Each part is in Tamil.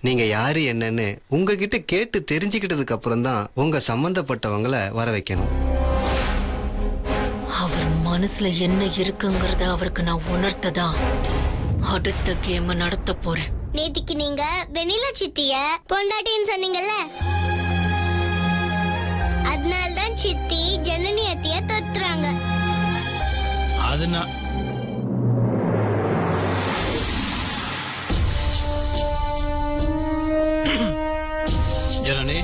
நீங்க யாரு என்னன்னு உங்ககிட்ட கேட்டு தெரிஞ்சுக்கிட்டதுக்கு அப்புறம் தான் உங்க சம்பந்தப்பட்டவங்களை வர வைக்கணும். அவர் மனசுல என்ன இருக்குங்கறத அவருக்கு நான் உணர்த்ததான் அடுத்த கேம் நடத்த போறேன். நேத்திக்கு நீங்க வெண்ணிலா சித்திய பொண்டாட்டின்னு சொன்னீங்கல்ல, அதனால்தான் சித்தி ஜனனி அத்திய தொத்துறாங்க. அது நான் ஜனனி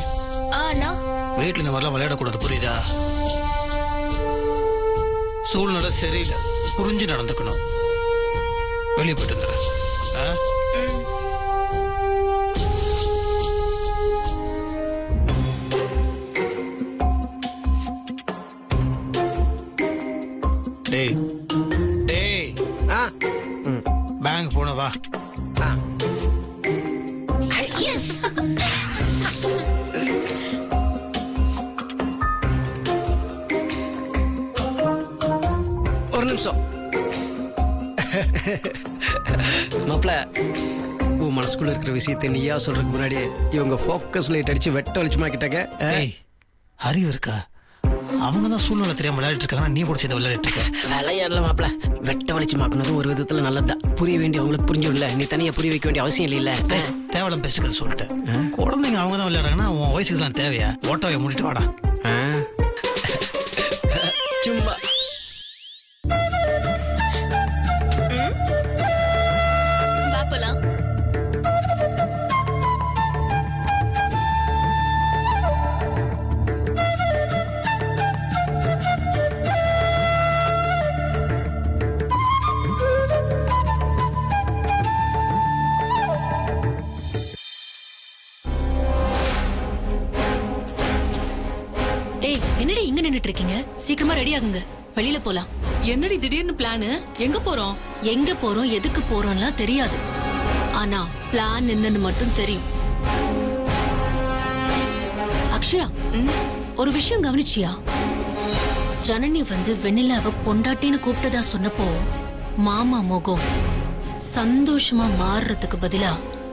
வீட்டுல இந்த மாதிரிலாம் விளையாடக்கூடாது, புரியுதா? சூழ்நிலை சரியில்லை, புரிஞ்சு நடந்துக்கணும். வெளியே போயிட்டு வந்துடுறேன். டேய் டேய் பேங்க் போன வா. ஒரு நிமிஷம் மாப்பிள்ள, உன் மனசுக்குள்ள இருக்கிற விஷயத்தை நீயா சொல்றதுக்கு முன்னாடி இவங்க ஃபோக்கஸ் லைட் அடிச்சு வெட்ட வெளிச்சமாக்கிட்டாங்க. அறிவு இருக்கா? அவங்க தான் சூழ்நிலை தெரியாம விளையாடிட்டு இருக்காங்க, நீ கூட சேர்த்து விளையாடிட்டு இருக்க. விளையாடல மாப்பிள்ள, வெட்ட வெளிச்சமாக்குனது ஒரு விதத்துல நல்லதுதான். புரிய வேண்டிய அவங்களுக்கு புரிஞ்சும்ல, நீ தனியா புரிய வைக்க வேண்டிய அவசியம் இல்ல. தேவையில்லாம் பேசுறது சொல்லிட்டேன். குழந்தைங்க அவங்க தான் விளையாடுறாங்கன்னா உன் வயசுக்கு தான் தேவையா? ஓட்டோவை முடிட்டு வாடா. சும்மா பாப்பலாம். ஏய், என்னடி இங்க நின்னுட்டு இருக்கீங்க? சீக்கிரமா ரெடி ஆகுங்க, வெளியில போலாம். என்னடி திடீர்னு பிளான்? எங்க போறோம்? எங்க போறோம் எதுக்கு போறோம்லாம் தெரியாது, ஆனா பிளான் என்னன்னு மட்டும் தெரியும். அக்ஷயா, ஒரு விஷயம் கவனிச்சியா? ஜனனி வந்து வெண்ணிலாவை பொண்டாட்டின்னு கூப்பிட்டதா சொன்னப்போ மாமா முகம் சந்தோஷமா மாறுறதுக்கு பதிலா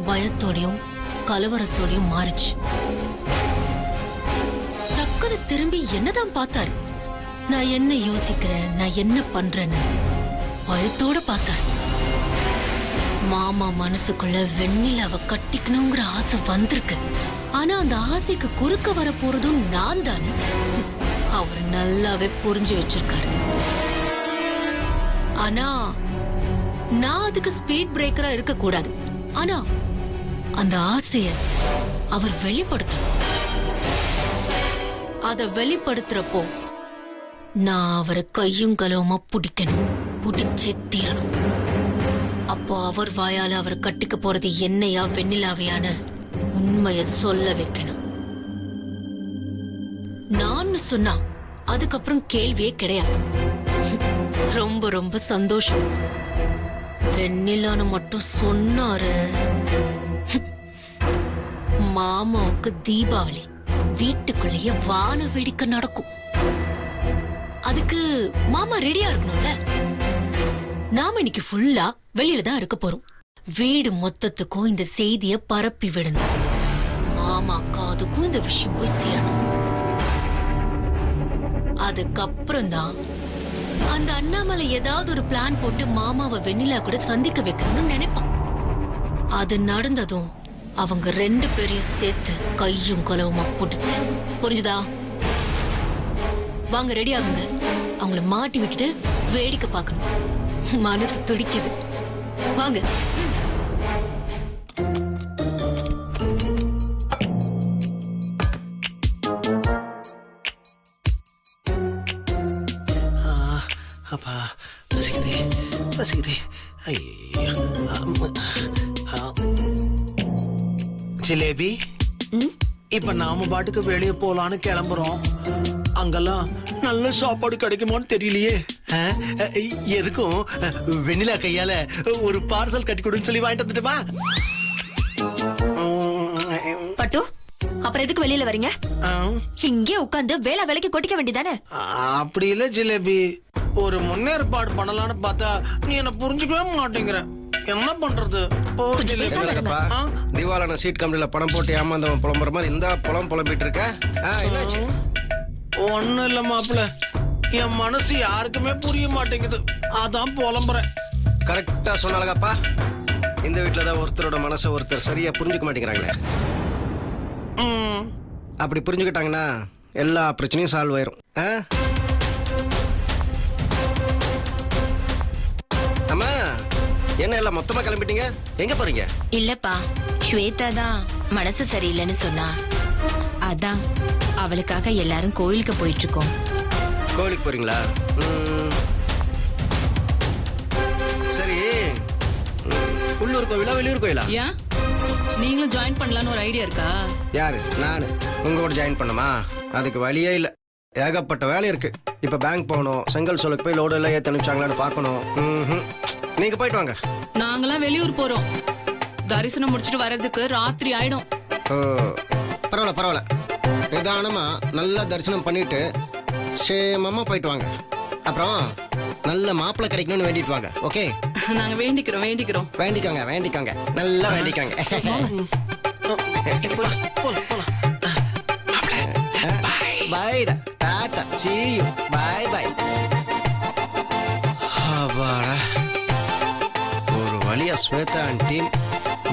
பயத்தோடையும் கலவரத்தோடையும் மாறுச்சு. டக்குன்னு திரும்பி என்னதான் பார்த்தாரு. நான் என்ன யோசிக்கிறேன், நான் என்ன பண்றேன்னு பயத்தோட பார்த்தாரு. மாமா மனசுக்குள்ள வெண்ணிலாவை கட்டிக்கணுங்கிற ஆசை வந்திருக்கு, ஆனா அந்த ஆசைக்கு குறுக்க வர போறதும் நான் தானே. அவர் நல்லாவே புரிஞ்சு வச்சிருக்காரு. ஆனா நான் அதுக்கு ஸ்பீட் பிரேக்கரா இருக்க கூடாது. ஆனா அந்த ஆசைய அவர் வெளிப்படுத்தணும். அத வெளிப்படுத்துறப்போ நான் அவரை கையும் களவுமா பிடிக்கணும், பிடிச்சே தீரணும். அப்போ அவர் வாயால அவரை கட்டிக்க போறது என்னையா வெண்ணிலாவையான உண்மைய சொல்ல வைக்கணும். நான் சொன்னா அதுக்கப்புறம் கேள்வியே கிடையாது. ரொம்ப ரொம்ப சந்தோஷம். வெண்ணிலான்னு மட்டும் சொன்னாரு, மாமாவுக்கு தீபாவளி வீட்டுக்குள்ளேயே வான வேடிக்கை நடக்கும். அதுக்கு மாமா ரெடியா இருக்கணும்ல. நாம இன்னைக்கு ஃபுல்லா வெளியில தான் இருக்க போறோம். வீடு மொத்தத்துக்கும் இந்த செய்திய பரப்பி விடணும். மாமா காதுக்கும் இந்த விஷயம் போய் சேரணும். அதுக்கப்புறம் தான் அந்த அண்ணாமலை ஏதாவது ஒரு பிளான் போட்டு மாமாவை வெண்ணிலா கூட சந்திக்க வைக்கணும்னு நினைப்பான். அது நடந்ததும் அவங்க 2 பேரையும் சேர்த்து கையும் களவுமா போட்டு. புரிஞ்சுதா? வாங்க ரெடி ஆகுங்க. அவங்கள மாட்டி விட்டுட்டு வேடிக்கை பார்க்கணும். மனசு துடிக்குது. வாங்க. அப்பா பசிக்குதே பசிக்குதே. ஐயோ ஜிலேபி, இப்ப நாம பாட்டுக்கு வெளியே போலான்னு கிளம்புறோம். அங்கெல்லாம் நல்ல சாப்பாடு கிடைக்குமான்னு தெரியலையே. எதுக்கும் வெண்ணிலா கையால ஒரு பார்சல் கட்டி கொடுன்னு சொல்லி வாங்கிட்டு வந்துட்டுமா? பட்டு, அப்புறம் எதுக்கு வெளியில வரீங்க? இங்கே உட்கார்ந்து வேலைக்கு கொட்டிக்க வேண்டியதானே? அப்படி இல்ல ஜிலேபி, ஒரு முன்னேற்பாடு பண்ணலான்னு பார்த்தா நீ என்ன புரிஞ்சுக்கவே மாட்டேங்கிற. என்ன பண்றது இல்லப்பா, திவாலான சீட் கம்பெனில பணம் போட்டு ஏமாந்தவன் புலம்புற மாதிரி இந்த புலம்பிட்டு இருக்க. என்னாச்சு? ஒண்ணும் இல்ல மாப்பிள்ள, என் மனசு யாருக்குமே புரிய மாட்டேங்குது, அதான் புலம்புறேன். கரெக்டா சொன்னாலப்பா. இந்த வீட்டுல தான் ஒருத்தரோட மனசை ஒருத்தர் சரியா புரிஞ்சுக்க மாட்டேங்கிறாங்களே. அப்படி புரிஞ்சுக்கிட்டாங்கன்னா எல்லா பிரச்சனையும் சால்வ் ஆயிரும். அம்மா, என்ன எல்லாம் மொத்தமா கிளம்பிட்டீங்க? எங்க போறீங்க? இல்லப்பா, ஸ்வேதா தான் மனசு சரியில்லைன்னு சொன்னா, அதான் அவளுக்காக எல்லாரும் கோயிலுக்கு போயிட்டு இருக்கோம். கோவிலுக்கு போறீங்களா? சரி, உள்ளூர் கோவிலா வெளியூர் கோயிலா? ஏன் நீங்களும் ஜாயின் பண்ணலான்னு ஒரு ஐடியா இருக்கா? யாரு? நானு உங்க கூட ஜாயின் பண்ணுமா? அதுக்கு வழியே இல்ல, ஏகப்பட்ட வேலை இருக்கு. இப்ப பேங்க் போகணும், செங்கல் சோலுக்கு போய் லோடு எல்லாம் ஏத்தி அனுப்பிச்சாங்களான்னு பாக்கணும். நீங்க போயிட்டு வாங்க. நாங்களாம் வெளியூர் போறோம், தரிசனம் முடிச்சிட்டு வர்றதுக்கு ராத்திரி ஆயிடும். பரவாயில்ல பரவாயில்ல, நிதானமா நல்லா தரிசனம் பண்ணிட்டு சேமமா போயிட்டு வாங்க. அப்புறம் நல்ல மாப்பிள்ளை கிடைக்கணும்னு வேண்டிட்டு வாங்க. ஓகே? நாங்க வேண்டிக்கிறோம். வேண்டிக்கோங்க வேண்டிக்கோங்க, நல்லா வேண்டிக்கோங்க. பாய்டா, Tata, see you, bye bye. அப்பாடா, ஒரு வழியா ஸ்வேதா ஆண்டி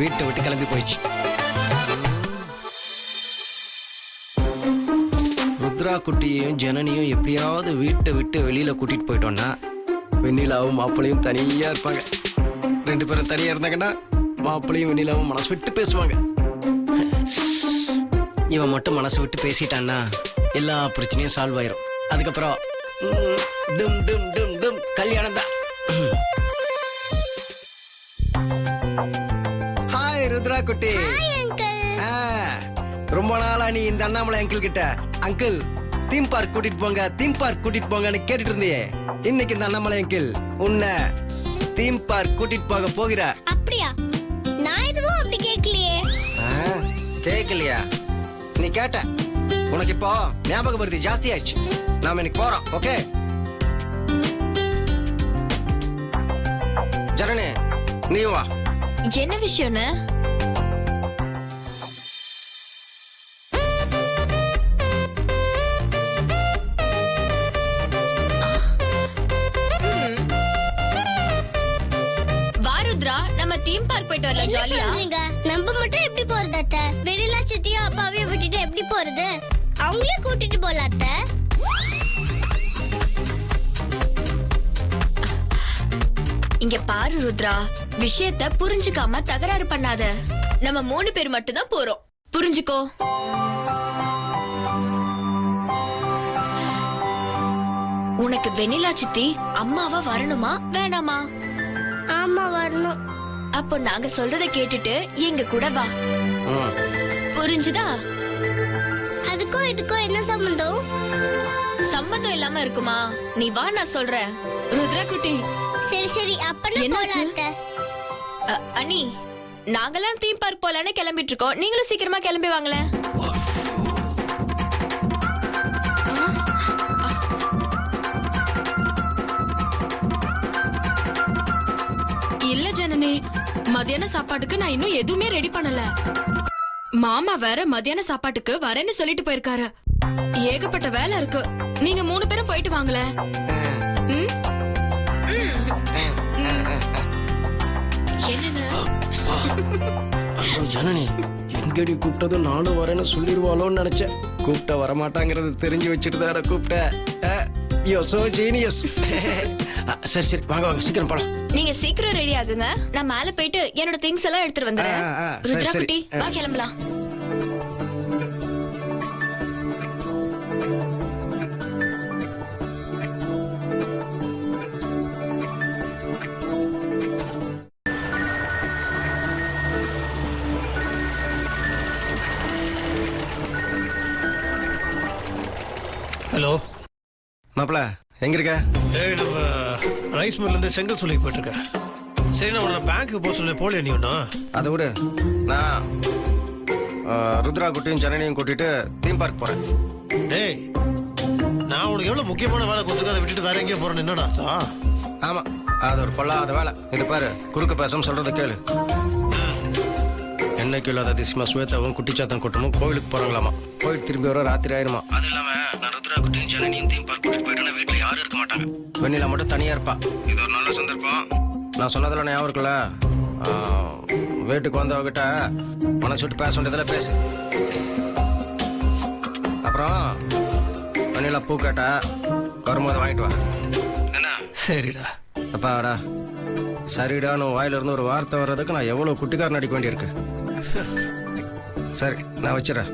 வீட்டை விட்டு கிளம்பி போயிடுச்சு. ருத்ரா குட்டியையும் ஜனனியும் எப்படியாவது வீட்டை விட்டு வெளியில கூட்டிட்டு போயிட்டோம்னா வெண்ணிலாவும் மாப்பிளையும் தனியா இருப்பாங்க. ரெண்டு பேரும் தனியா இருந்தாங்கன்னா மாப்பிளையும் வெண்ணிலாவும் மனசு விட்டு பேசுவாங்க. இவன் மட்டும் மனசு விட்டு பேசிட்டான்னா எல்லா பிரச்சனையும் சால்வ் ஆயிரும். அதுக்கப்புறம் டும் டும் டும் டும் கல்யாணம் தான். ஹாய் ருத்ரா குட்டி. ரொம்ப நாளா நீ இந்த அண்ணாமலை அங்கிள் கிட்ட அங்கிள் தீம் பார்க் கூட்டிட்டு போங்கன்னு கேட்டுட்டு இருந்தியே. இன்னைக்கு இந்த அண்ணாமலை அங்கிள் உன்னை தீம் பார்க் கூட்டிட்டு போக போகிறார். அப்படியா? நான் எதுவும் அப்படி கேட்கலையே. கேட்கலையா? நீ கேட்ட, உனக்கு இப்போ ஞாபக மருதி ஜாஸ்தி ஆயிடுச்சு. நாம இன்னைக்கு போறோம். ஓகே ஜனனே, நீ வா. என்ன விஷயம்னு? நம்ம தீம் பார்க் போயிட்டு வரலாம். ஜாலியா நம்ம மட்டும் எப்படி போறது அத்தை? வெண்ணிலா சித்தியும் அப்பாவையும் விட்டுட்டு எப்படி போறது? அவங்களே கூட்டிட்டு போலாம் அத்தை. இங்க பாரு ருத்ரா, விஷயத்த புரிஞ்சுக்காம தகராறு பண்ணாத. நம்ம 3 பேர் மட்டும் தான் போறோம், புரிஞ்சுக்கோ. உனக்கு வெண்ணிலா சித்தி அம்மாவா வரணுமா வேணாமா? ஆமா வரணும். அப்போ நாங்க சொல்றத கேட்டுட்டு எங்க கூட வா, புரிஞ்சுதா? அதுக்கும் இதுக்கும் என்ன சம்பந்தம்? சம்பந்தம் இல்லாம இருக்குமா? நீ வா, நான் சொல்றேன். ருத்ரா குட்டி, சரி சரி, அப்ப என்னாச்சு? அண்ணி, நாங்கெல்லாம் தீம் பார்க் போலான்னு கிளம்பிட்டு இருக்கோம். நீங்களும் சீக்கிரமா கிளம்பி வாங்களே. இல்ல ஜனனி, மத்தியான சாப்பாட்டுக்கு நான் இன்னும் எதுவுமே ரெடி பண்ணல. மாமா வேற மத்தியான சாப்பாட்டுக்கு வரேன்னு சொல்லிட்டு போயிருக்காரு. ஏகப்பட்ட வேலை இருக்கு. நீங்க 3 பேரும் போயிட்டு வாங்களே. ஜனனி, எங்கடி கூப்பிட்டதும் நானும் வரேன்னு சொல்லிடுவாளோன்னு நினைச்சேன். கூப்பிட்ட வரமாட்டாங்கிறது தெரிஞ்சு வச்சுட்டு தான் கூப்பிட்டேன். You so genius. சரி சரி, வாங்க வாங்க, சீக்கிரம் போலாம். நீங்க சீக்கிரம் ரெடி ஆகுங்க. நான் மேல போயிட்டு என்னோட திங்ஸ் எல்லாம் எடுத்துட்டு வந்துடுறேன். ருத்ரா குட்டி, வா கிளம்பலாம். ஹலோ மாப்பிள, எங்க இருக்க? நம்ம ரைஸ் மில்ல இருந்து செங்கல் சொல்லி போயிட்டு இருக்கேன். சரி, நான் உன்னை பேங்க்கு போக சொல்லி போல நீ ஒன்னும். அதை விடு, நான் ருத்ரா குட்டியும் ஜனனியும் கூட்டிட்டு தீம் பார்க் போறேன். டேய், நான் உனக்கு எவ்வளவு முக்கியமான வேலை கொடுத்துருக்க, அதை விட்டுட்டு வேற எங்கேயும் போறேன்னு என்னடா அர்த்தம்? ஆமா, அது ஒரு பொல்லாத வேலை. இது பாரு, குறுக்க பேசாம சொல்றத கேளு. என்னைக்கு இல்லாத அதிசயமா ஸ்வேதாவும் குட்டிச்சாத்தன் கூட்டமும் கோவிலுக்கு போறாங்களாமா. போயிட்டு திரும்பி வர ராத்திரி ஆயிருமா. அது இல்லாம நான் ருத்ரா குட்டியும் ஜனனியும் தீம் பார்க் கூட்டிட்டு போயிட்டேன்னா வீட்டுல யாரும் இருக்க மாட்டாங்க. வெண்ணிலா மட்டும் தனியா இருப்பா. இது ஒரு நல்ல சந்தர்ப்பம். நான் சொன்னதெல்லாம் ஞாபகம் இருக்குல்ல? வீட்டுக்கு வந்தவகிட்ட மனசு விட்டு பேச வேண்டியதில் பேசு. அப்புறம் வெண்ணிலா பூ கேட்டா வரும்போது வாங்கிட்டு வா. என்ன? சரிடா. அப்பாடா, சரிடான்னு வாயில இருந்து ஒரு வார்த்தை வர்றதுக்கு நான் எவ்வளவு குட்டிக்காரன் அடிக்க வேண்டியிருக்கு. சரி, நான் வச்சிடறேன்.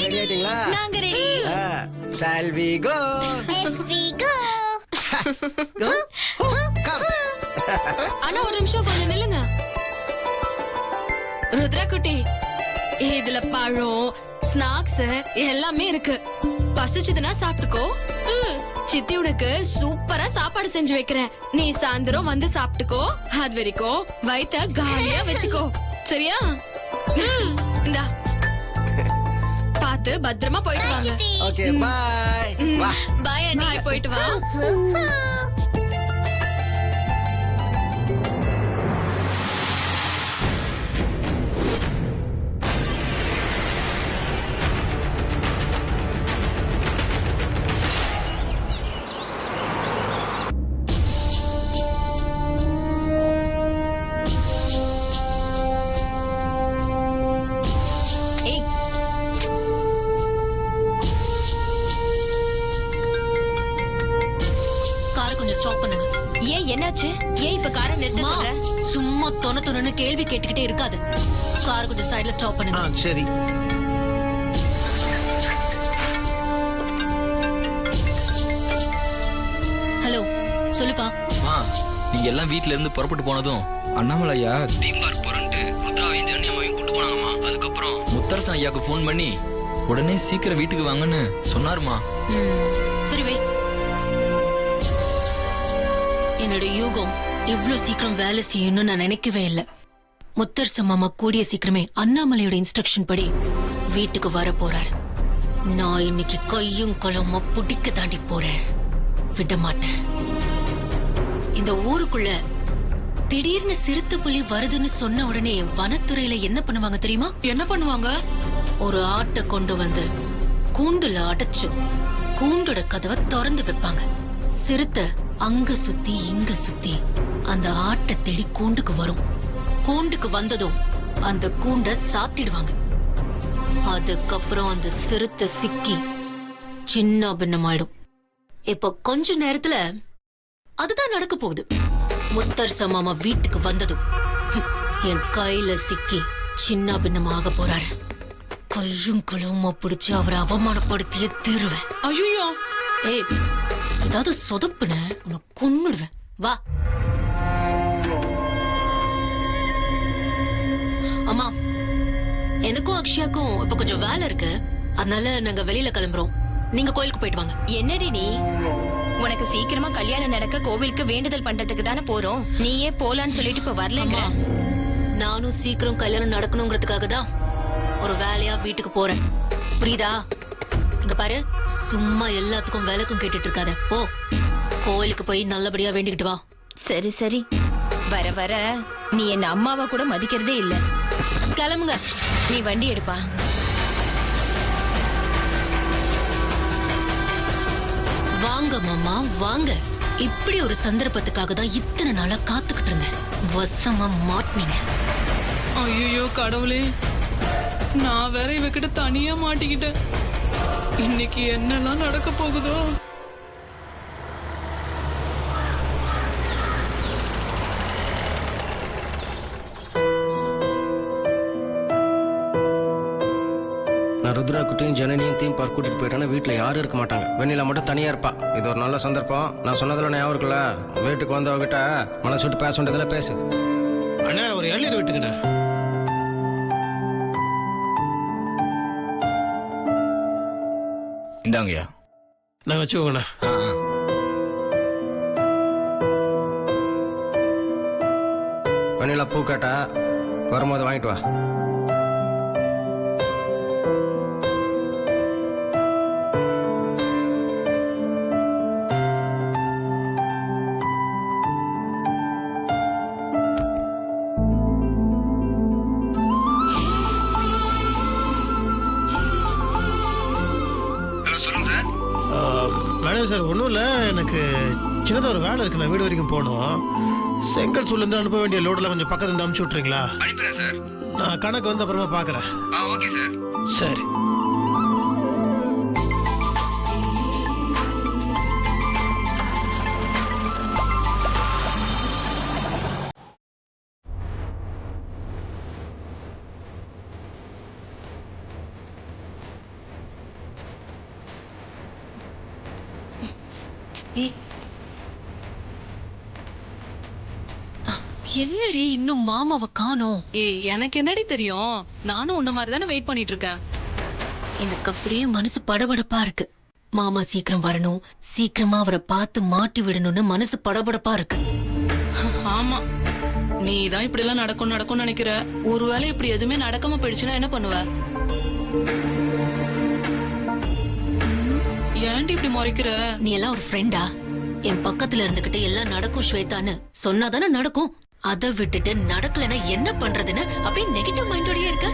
ரெடி ஆயிட்டீங்களா? நாங்க ready. Shall we go? Yes, we go. Go? Come. ஆனா ஒரு நிமிஷம் கொஞ்சம் நில்லுங்க. ருத்ரா குட்டி, இதுல பழம், ஸ்நாக்ஸ் எல்லாமே இருக்கு. பசிச்சதுன்னா சாப்பிட்டுக்கோ. சித்தி உனக்கு சூப்பரா சாப்பாடு செஞ்சு வைக்கிறேன். நீ சாயந்தரம் வந்து சாப்பிட்டுக்கோ. அது வரைக்கும் வயித்த காலியா வச்சுக்கோ. சரியா? இந்தா, பார்த்து பத்திரமா போயிட்டு வாங்க. Okay, bye. வா. பாய் அண்ணி. பாய், போயிட்டு வா. ஏய், காரை கொஞ்சம் ஸ்டாப் பண்ணுங்க. ஏன் என்னாச்சு? ஏன் இப்ப காரை நிறுத்த அம்மா, சொல்ற? சும்மா தொண கேள்வி கேட்டுக்கிட்டே இருக்காது. காரை கொஞ்சம் சைடுல ஸ்டாப் பண்ணுங்க. சரி. ஹலோ, சொல்லுப்பா. நீங்க எல்லாம் வீட்ல இருந்து புறப்பட்டு போனதும் அண்ணாமலையா தீம்பார் புரண்டு ருத்ராவையும் ஜன்னியம்மாவையும் கூட்டு போனாங்கம்மா. அதுக்கப்புறம் முத்தரசன் ஐயாக்கு ஃபோன் பண்ணி உடனே சீக்கிரம் வீட்டுக்கு வாங்கன்னு சொன்னாருமா. சரி வை. என்னோட யூகம் இவ்ளோ சீக்கிரம் வேலை செய்யணும்னு நான் நினைக்கவே இல்லை. முத்தரசன் மாமா கூடிய சீக்கிரமே அண்ணாமலையோட இன்ஸ்ட்ரக்ஷன் படி வீட்டுக்கு வர போறாரு. நான் இன்னைக்கு கையும் களமா பிடிக்க தாண்டி போறேன். விட மாட்டேன். இந்த ஊருக்குள்ள திடீர்னு சிறுத்தை புலி வருதுன்னு சொன்ன உடனே வனத்துறையில என்ன பண்ணுவாங்க தெரியுமா? என்ன பண்ணுவாங்க? ஒரு ஆட்டை கொண்டு வந்து கூண்டுல அடைச்சு கூண்டோட கதவை திறந்து வைப்பாங்க. சிறுத்தை அங்க சுத்தி இங்க சுத்தி அந்த ஆட்டை தேடி கூண்டுக்கு வரும். கூண்டுக்கு வந்ததும் அந்த கூண்டை சாத்திடுவாங்க. அதுக்கப்புறம் அந்த சிறுத்தை சிக்கி சின்ன பின்னமாயிடும். இப்போ கொஞ்ச நேரத்துல அதுதான் நடக்க போகுது. முத்தரசன் மாமா வீட்டுக்கு வந்ததும் என் கையில சிக்கி சின்ன பின்னமாக போறாரு. கையும் களவுமா பிடிச்சு அவரை அவமானப்படுத்திய தீருவேன். ஐயோ, ஏய், ஏதாவது சொதப்புன உன்னை கொன்னுடுவேன். வா. அம்மா, எனக்கும் அக்ஷயாக்கும் இப்ப கொஞ்சம் வேலை இருக்கு. அதனால நாங்க வெளியில கிளம்புறோம். நீங்க கோயிலுக்கு போயிட்டு வாங்க. என்னடி நீ? உனக்கு சீக்கிரமா கல்யாணம் நடக்க கோவிலுக்கு வேண்டுதல் பண்றதுக்கு தானே போறோம். நீயே போலான்னு சொல்லிட்டு இப்ப வரலங்க. நானும் சீக்கிரம் கல்யாணம் நடக்கணுங்கிறதுக்காக தான் ஒரு வேலையா வீட்டுக்கு போறேன். புரியுதா? இங்க பாரு, சும்மா எல்லாத்துக்கும் விளக்கும் கேட்டுட்டு இருக்காத. போ, கோயிலுக்கு போய் நல்லபடியா வேண்டிக்கிட்டு வா. சரி சரி. வர வர நீ என்ன அம்மாவை கூட மதிக்கிறதே இல்ல. கிளம்புங்க. நீ வண்டி எடுப்பா. வாங்க மாமா, வாங்க. இப்படி ஒரு சந்தர்ப்பத்துக்காக தான் இத்தனை நாளா காத்துக்கிட்டு இருந்தேன். வசமா மாட்டினீங்க. ஐயோ கடவுளே, நான் வேற இவகிட்ட தனியா மாட்டிக்கிட்டேன். இன்னைக்கு என்னெல்லாம் நடக்க போகுதோ? நான் ருத்ரா குட்டியும் ஜனனியும் தீம் பார்க் கூட்டிட்டு போயிட்டேன்னா வீட்டுல யாரும் இருக்க மாட்டாங்க. வெண்ணிலா மட்டும் தனியா இருப்பா. இது ஒரு நல்ல சந்தர்ப்பம். நான் சொன்னதுல ஞாபகம் இருக்குல்ல? வீட்டுக்கு வந்தவகிட்ட மனசு விட்டு பேச வேண்டியதுல பேசு. அண்ணா, ஒரு இளநீர் விட்டுக்கண்ணா. இந்தாங்கய்யா. நான் வச்சுக்கோங்கண்ணா. வெண்ணிலா பூ கேட்டா வரும்போது வாங்கிட்டு வா. மேடம் சார் ஒன்றும் இல்லை, எனக்கு சின்னதாக ஒரு வேலை இருக்கு, நான் வீடு வரைக்கும் போகணும். செங்கல் சூழ்லேருந்து அனுப்ப வேண்டிய லோடெல்லாம் கொஞ்சம் பக்கத்துல இருந்து அனுப்பிச்சு விட்றீங்களா? அனுப்புறேன் சார். நான் கணக்கு வந்து அப்புறமா பார்க்குறேன். Okay sir. சரி. என்னடி இன்னும் மாமாவை காணோம்? எனக்கு என்னடி தெரியும், நானும் உன்ன மாதிரி தானே வெயிட் பண்ணிட்டு இருக்கேன். எனக்கு அப்படியே மனசு படபடப்பா இருக்கு. மாமா சீக்கிரம் வரணும், சீக்கிரமா அவரை பார்த்து மாட்டி விடணும்னு மனசு படபடப்பா இருக்கு. ஆமா, நீ தான் இப்படி எல்லாம் நடக்கும்னு நினைக்கிற. ஒருவேளை இப்படி எதுவுமே நடக்காம போயிடுச்சுன்னா என்ன பண்ணுவ? ஏன்டி இப்படி முறைக்கிற? நீ எல்லாம் ஒரு ஃப்ரெண்டா? என் பக்கத்துல இருந்துகிட்டு எல்லாம் நடக்கும் ஸ்வேதான்னு சொன்னாதானே நடக்கும். அதை விட்டுட்டு நடக்கலன்னா என்ன பண்றதுன்னு அப்படியே நெகட்டிவ் மைண்டோடயே இருக்க.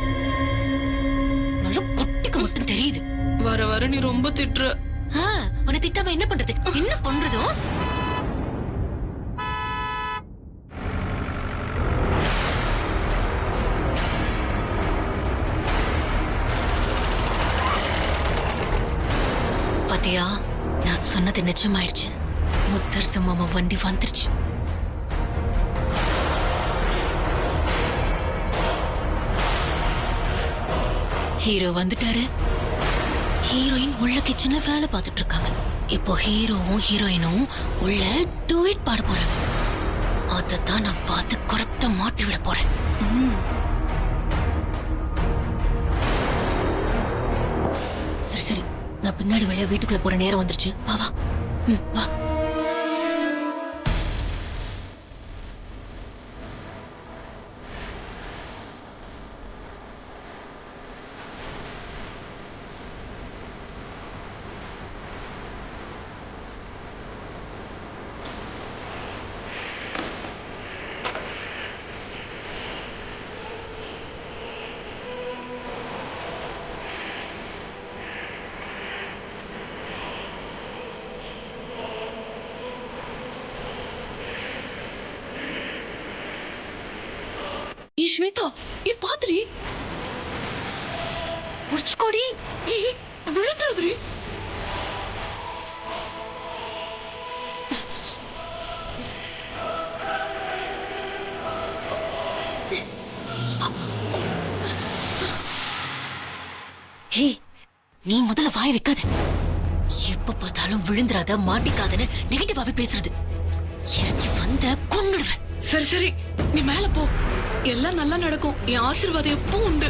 நல்ல குட்டிக்கு மட்டும் தெரியுது. வர வர நீ ரொம்ப திட்டுற. உன்னை திட்டாம என்ன பண்றது? என்ன பண்றதோ? பாத்தியா, நான் சொன்னது நிஜமாயிடுச்சு. முத்தரசு மாமா வண்டி வந்துருச்சு. ஹீரோ வந்துட்டாரு. ஹீரோயின் உள்ள கிச்சன்ல வேலை பார்த்துட்டு இருக்காங்க. இப்போ ஹீரோவும் ஹீரோயினும் உள்ள டூயட் பாட போறாங்க. அதான் நான் பார்த்து கரெக்டா மாட்டி விட போறேன். சரி சரி, நான் பின்னாடி வழியா வீட்டுக்குள்ள போற நேரம் வந்துருச்சு. வா வா. வா. ஸ்வேதா, பாத்துரி முடிச்சுக்கோடி, விழுந்துருதுரி. நீ முதல்ல வாய் வைக்காத. எப்ப பார்த்தாலும் விழுந்துராத, மாட்டிக்காதன்னு நெகட்டிவாவே பேசுறது. இறங்கி வந்த கொன்னுடுவேன். சரி சரி, நீ மேல போ, எல்லாம் நல்லா நடக்கும். என் ஆசீர்வாதம் எப்பவும் உண்டு.